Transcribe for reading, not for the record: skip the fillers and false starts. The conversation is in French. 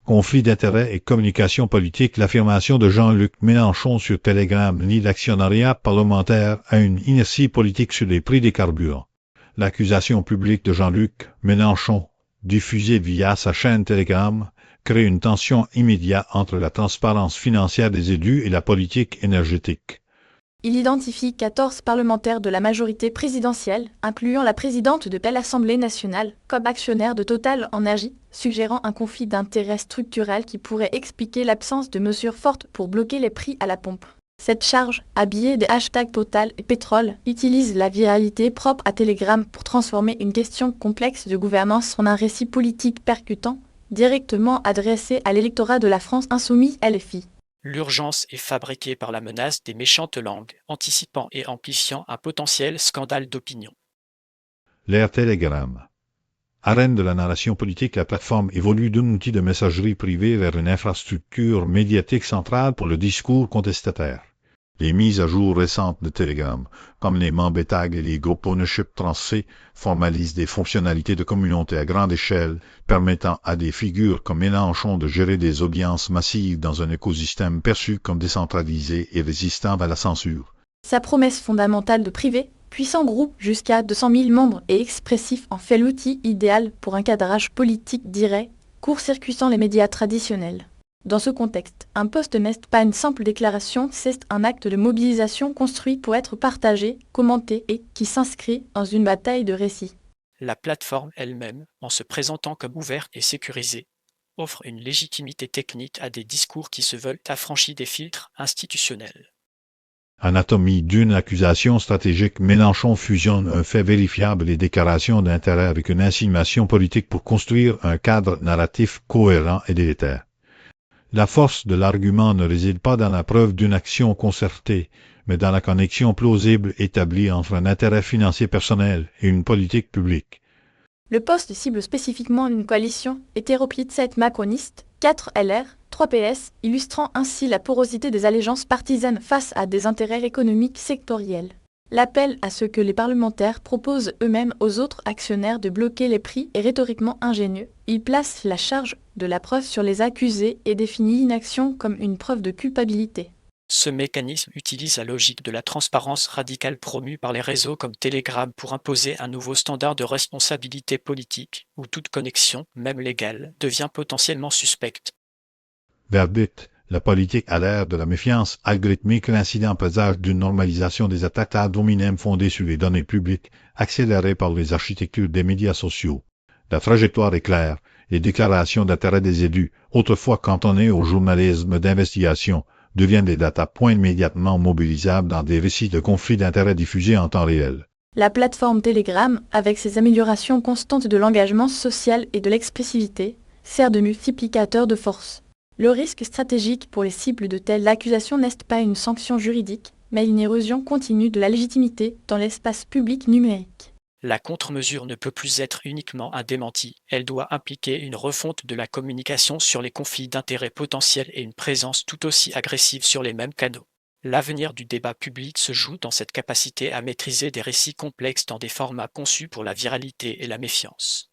Conflit d'intérêts et communication politique, l'affirmation de Jean-Luc Mélenchon sur Telegram nie l'actionnariat parlementaire à une inertie politique sur les prix des carburants. L'accusation publique de Jean-Luc Mélenchon, diffusée via sa chaîne Telegram, crée une tension immédiate entre la transparence financière des élus et la politique énergétique. Il identifie 14 parlementaires de la majorité présidentielle, incluant la présidente de l'Assemblée nationale, comme actionnaire de Total Energy, suggérant un conflit d'intérêts structurel qui pourrait expliquer l'absence de mesures fortes pour bloquer les prix à la pompe. Cette charge, habillée des hashtags Total et pétrole, utilise la viralité propre à Telegram pour transformer une question complexe de gouvernance en un récit politique percutant, directement adressé à l'électorat de la France insoumise LFI. L'urgence est fabriquée par la menace des méchantes langues, anticipant et amplifiant un potentiel scandale d'opinion. L'ère Telegram. Arène de la narration politique, la plateforme évolue d'un outil de messagerie privée vers une infrastructure médiatique centrale pour le discours contestataire. Les mises à jour récentes de Telegram, comme les membres tags et les groupes ownership transfés, formalisent des fonctionnalités de communauté à grande échelle, permettant à des figures comme Mélenchon de gérer des audiences massives dans un écosystème perçu comme décentralisé et résistant à la censure. Sa promesse fondamentale de privé, puissant groupe jusqu'à 200 000 membres et expressif en fait l'outil idéal pour un cadrage politique direct, court-circuitant les médias traditionnels. Dans ce contexte, un post n'est pas une simple déclaration, c'est un acte de mobilisation construit pour être partagé, commenté et qui s'inscrit dans une bataille de récits. La plateforme elle-même, en se présentant comme ouverte et sécurisée, offre une légitimité technique à des discours qui se veulent affranchis des filtres institutionnels. Anatomie d'une accusation stratégique, Mélenchon fusionne un fait vérifiable et déclaration d'intérêt avec une insinuation politique pour construire un cadre narratif cohérent et délétère. La force de l'argument ne réside pas dans la preuve d'une action concertée, mais dans la connexion plausible établie entre un intérêt financier personnel et une politique publique. Le poste cible spécifiquement une coalition hétéroclite 7 macroniste, 4 LR, 3 PS, illustrant ainsi la porosité des allégeances partisanes face à des intérêts économiques sectoriels. L'appel à ce que les parlementaires proposent eux-mêmes aux autres actionnaires de bloquer les prix est rhétoriquement ingénieux. Il place la charge de la preuve sur les accusés et définit l'inaction comme une preuve de culpabilité. Ce mécanisme utilise la logique de la transparence radicale promue par les réseaux comme Telegram pour imposer un nouveau standard de responsabilité politique, où toute connexion, même légale, devient potentiellement suspecte. Verdict. La politique à l'ère de la méfiance algorithmique, l'incident présage d'une normalisation des attaques ad hominem fondées sur les données publiques, accélérées par les architectures des médias sociaux. La trajectoire est claire. Les déclarations d'intérêt des élus, autrefois cantonnées au journalisme d'investigation, deviennent des data-points immédiatement mobilisables dans des récits de conflits d'intérêts diffusés en temps réel. La plateforme Telegram, avec ses améliorations constantes de l'engagement social et de l'expressivité, sert de multiplicateur de force. Le risque stratégique pour les cibles de telles accusations n'est pas une sanction juridique, mais une érosion continue de la légitimité dans l'espace public numérique. La contre-mesure ne peut plus être uniquement un démenti, elle doit impliquer une refonte de la communication sur les conflits d'intérêts potentiels et une présence tout aussi agressive sur les mêmes canaux. L'avenir du débat public se joue dans cette capacité à maîtriser des récits complexes dans des formats conçus pour la viralité et la méfiance.